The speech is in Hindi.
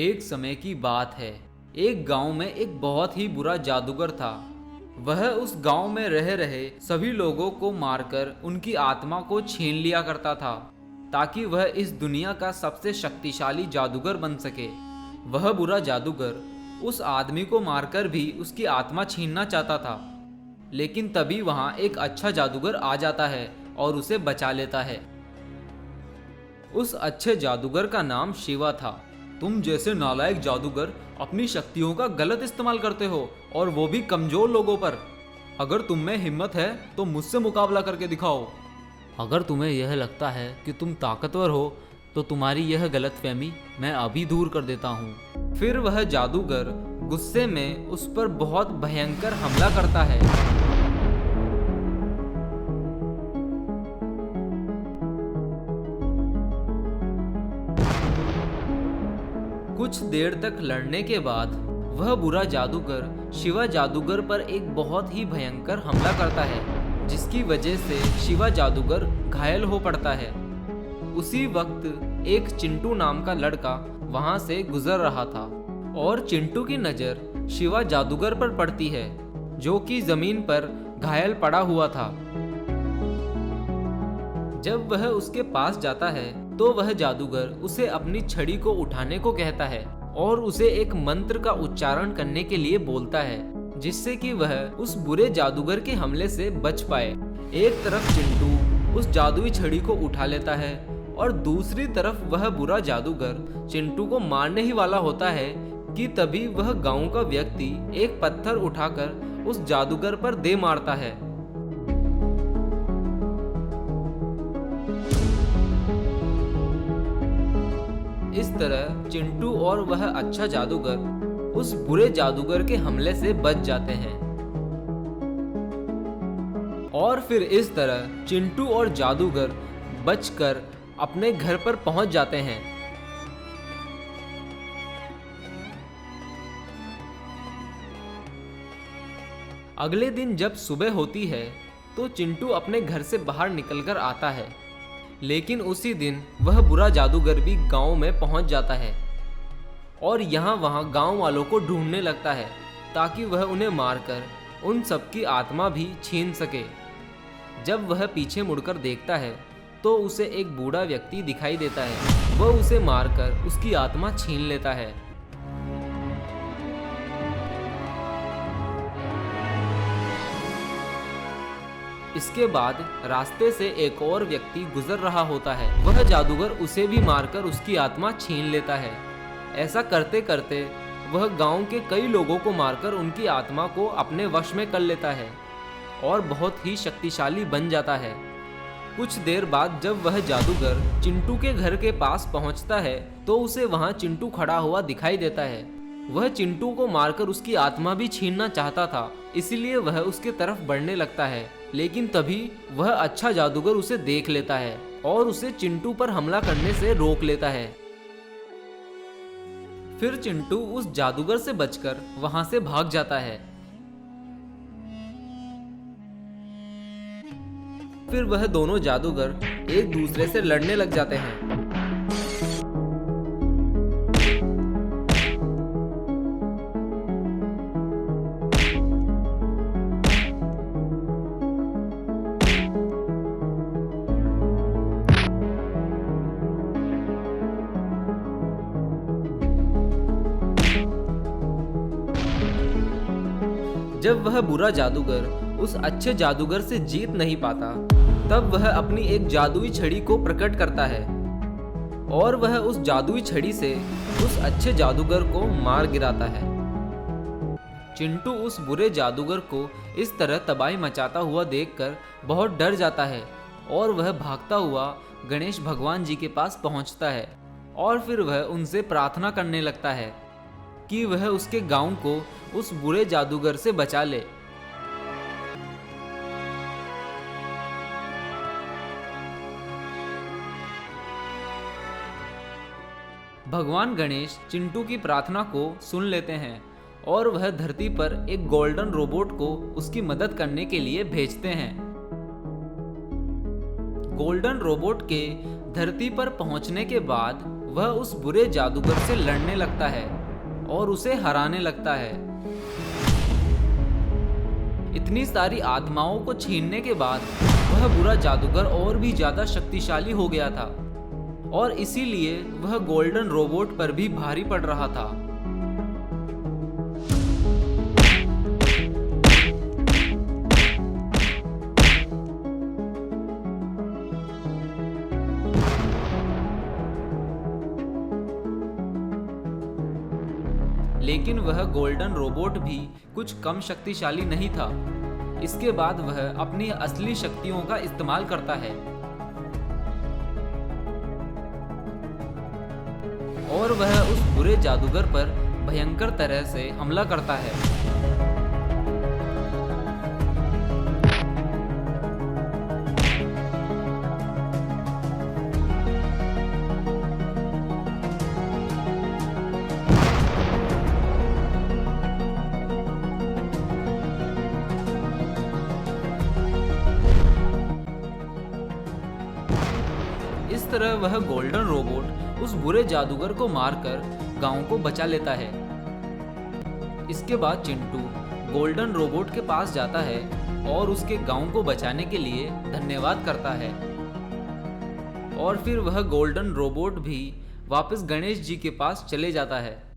एक समय की बात है। एक गांव में एक बहुत ही बुरा जादूगर था। वह उस गांव में रह रहे सभी लोगों को मारकर उनकी आत्मा को छीन लिया करता था, ताकि वह इस दुनिया का सबसे शक्तिशाली जादूगर बन सके। वह बुरा जादूगर उस आदमी को मारकर भी उसकी आत्मा छीनना चाहता था, लेकिन तभी वहां एक अच्छा जादूगर आ जाता है और उसे बचा लेता है। उस अच्छे जादूगर का नाम शिवा था। तुम जैसे नालायक जादूगर अपनी शक्तियों का गलत इस्तेमाल करते हो, और वो भी कमजोर लोगों पर। अगर तुम में हिम्मत है तो मुझसे मुकाबला करके दिखाओ। अगर तुम्हें यह लगता है कि तुम ताकतवर हो तो तुम्हारी यह गलतफहमी मैं अभी दूर कर देता हूँ। फिर वह जादूगर गुस्से में उस पर बहुत भयंकर हमला करता है। कुछ देर तक लड़ने के बाद वह बुरा जादूगर शिवा जादूगर पर एक बहुत ही भयंकर हमला करता है, जिसकी वजह से शिवा जादूगर घायल हो पड़ता है। उसी वक्त एक चिंटू नाम का लड़का वहां से गुजर रहा था, और चिंटू की नज़र शिवा जादूगर पर पड़ती है, जो कि जमीन पर घायल पड़ा हुआ था। जब वह उसके पास जाता है तो वह जादूगर उसे अपनी छड़ी को उठाने को कहता है और उसे एक मंत्र का उच्चारण करने के लिए बोलता है, जिससे कि वह उस बुरे जादूगर के हमले से बच पाए। एक तरफ चिंटू उस जादुई छड़ी को उठा लेता है और दूसरी तरफ वह बुरा जादूगर चिंटू को मारने ही वाला होता है कि तभी वह गांव का व्यक्ति एक पत्थर उठाकर उस जादूगर पर दे मारता है। इस तरह चिंटू और वह अच्छा जादूगर उस बुरे जादूगर के हमले से बच जाते हैं। और फिर इस तरह चिंटू और जादूगर बचकर अपने घर पर पहुंच जाते हैं। अगले दिन जब सुबह होती है तो चिंटू अपने घर से बाहर निकलकर आता है, लेकिन उसी दिन वह बुरा जादूगर भी गांव में पहुंच जाता है और वहां गांव वालों को ढूंढने लगता है, ताकि वह उन्हें मारकर उन सबकी आत्मा भी छीन सके। जब वह पीछे मुड़कर देखता है तो उसे एक बूढ़ा व्यक्ति दिखाई देता है। वह उसे मारकर उसकी आत्मा छीन लेता है। इसके बाद रास्ते से एक और व्यक्ति गुजर रहा होता है। वह जादूगर उसे भी मारकर उसकी आत्मा छीन लेता है। ऐसा करते करते वह गांव के कई लोगों को मारकर उनकी आत्मा को अपने वश में कर लेता है और बहुत ही शक्तिशाली बन जाता है। कुछ देर बाद जब वह जादूगर चिंटू के घर के पास पहुंचता है तो उसे वहां चिंटू खड़ा हुआ दिखाई देता है। वह चिंटू को मारकर उसकी आत्मा भी छीनना चाहता था, इसलिए वह उसके तरफ बढ़ने लगता है, लेकिन तभी वह अच्छा जादूगर उसे देख लेता है और उसे चिंटू पर हमला करने से रोक लेता है। फिर चिंटू उस जादूगर से बचकर वहां से भाग जाता है। फिर वह दोनों जादूगर एक दूसरे से लड़ने लग जाते हैं। जब वह बुरा जादूगर उस अच्छे जादूगर से जीत नहीं पाता, तब वह अपनी एक जादुई छड़ी को प्रकट करता है और वह उस जादुई छड़ी से उस अच्छे जादूगर को मार गिराता है। चिंटू उस बुरे जादूगर को इस तरह तबाही मचाता हुआ देखकर बहुत डर जाता है और वह भागता हुआ गणेश भगवान जी के पास पहुंचता है और फिर वह उनसे प्रार्थना करने लगता है कि वह उसके गांव को उस बुरे जादूगर से बचा ले। भगवान गणेश चिंटू की प्रार्थना को सुन लेते हैं और वह धरती पर एक गोल्डन रोबोट को उसकी मदद करने के लिए भेजते हैं। गोल्डन रोबोट के धरती पर पहुंचने के बाद वह उस बुरे जादूगर से लड़ने लगता है और उसे हराने लगता है। इतनी सारी आत्माओं को छीनने के बाद वह बुरा जादूगर और भी ज्यादा शक्तिशाली हो गया था और इसीलिए वह गोल्डन रोबोट पर भी भारी पड़ रहा था। लेकिन वह गोल्डन रोबोट भी कुछ कम शक्तिशाली नहीं था। इसके बाद वह अपनी असली शक्तियों का इस्तेमाल करता है और वह उस बुरे जादूगर पर भयंकर तरह से हमला करता है। इस तरह वह गोल्डन रोबोट उस बुरे जादूगर को मारकर गांव को बचा लेता है। इसके बाद चिंटू गोल्डन रोबोट के पास जाता है और उसके गांव को बचाने के लिए धन्यवाद करता है और फिर वह गोल्डन रोबोट भी वापस गणेश जी के पास चले जाता है।